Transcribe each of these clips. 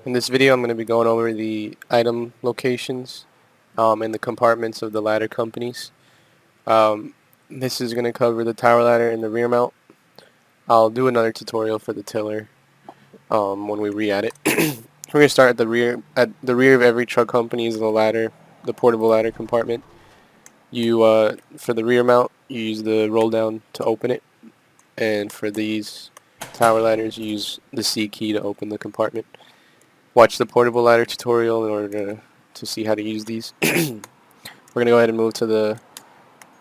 In this video, I'm going to be going over the item locations and the compartments of the ladder companies. Um, this is going to cover the tower ladder and the rear mount. I'll do another tutorial for the tiller when we re-add it. We're going to start at the rear. At the rear of every truck company is the ladder, the portable ladder compartment. For the rear mount, you use the roll down to open it, and for these tower ladders, you use the C key to open the compartment. Watch the portable ladder tutorial in order to see how to use these. We're going to go ahead and move to the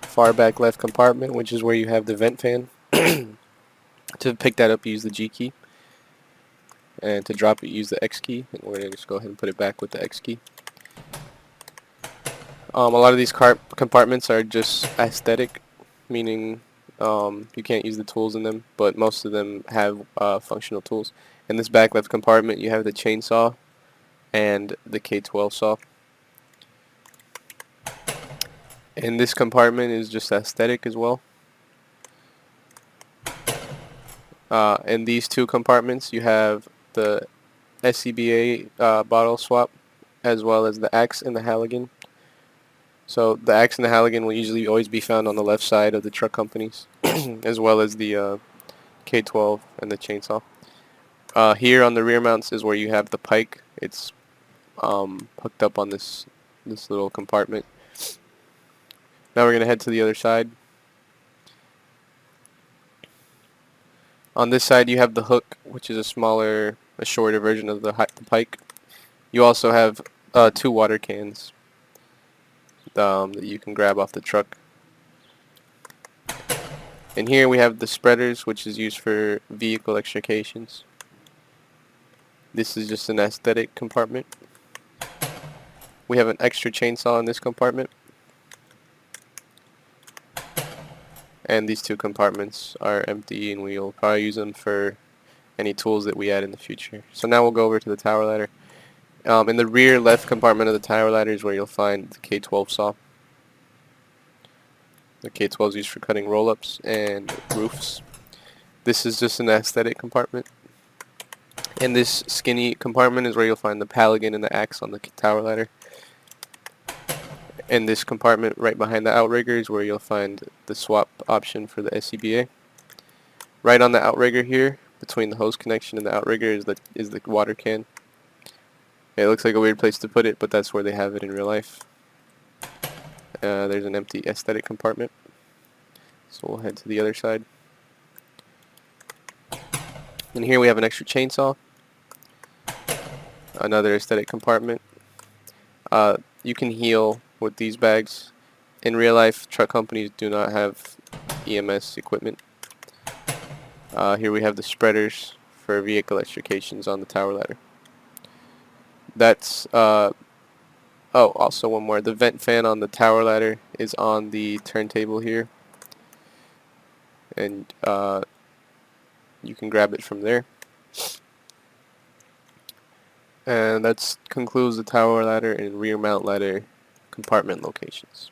far back left compartment, which is where you have the vent fan. To pick that up, use the G key, and to drop it, use the X key, and we're going to just go ahead and put it back with the X key. A lot of these compartments are just aesthetic, meaning you can't use the tools in them, but most of them have functional tools. In this back left compartment, you have the chainsaw and the K12 saw. And this compartment is just aesthetic as well. In these two compartments, you have the SCBA bottle swap, as well as the axe and the Halligan. So the axe and the Halligan will usually always be found on the left side of the truck companies, as well as the K12 and the chainsaw. Here on the rear mounts is where you have the pike. It's hooked up on this little compartment. Now we're going to head to the other side. On this side you have the hook, which is a shorter version of the pike. You also have two water cans that you can grab off the truck. And here we have the spreaders, which is used for vehicle extrications. This is just an aesthetic compartment. We have an extra chainsaw in this compartment. And these two compartments are empty, and we'll probably use them for any tools that we add in the future. So now we'll go over to the tower ladder. In the rear left compartment of the tower ladder is where you'll find the K12 saw. The K12 is used for cutting roll-ups and roofs. This is just an aesthetic compartment. In this skinny compartment is where you'll find the Halligan and the axe on the tower ladder. In this compartment right behind the outrigger is where you'll find the swap option for the SCBA. Right on the outrigger here, between the hose connection and the outrigger, is the water can. It looks like a weird place to put it, but that's where they have it in real life. There's an empty aesthetic compartment. So we'll head to the other side. And here we have an extra chainsaw. Another aesthetic compartment. You can heal with these bags. In real life, truck companies do not have EMS equipment. Here we have the spreaders for vehicle extrications on the tower ladder. That's also one more. The vent fan on the tower ladder is on the turntable here, and you can grab it from there. And that concludes the tower ladder and rear mount ladder compartment locations.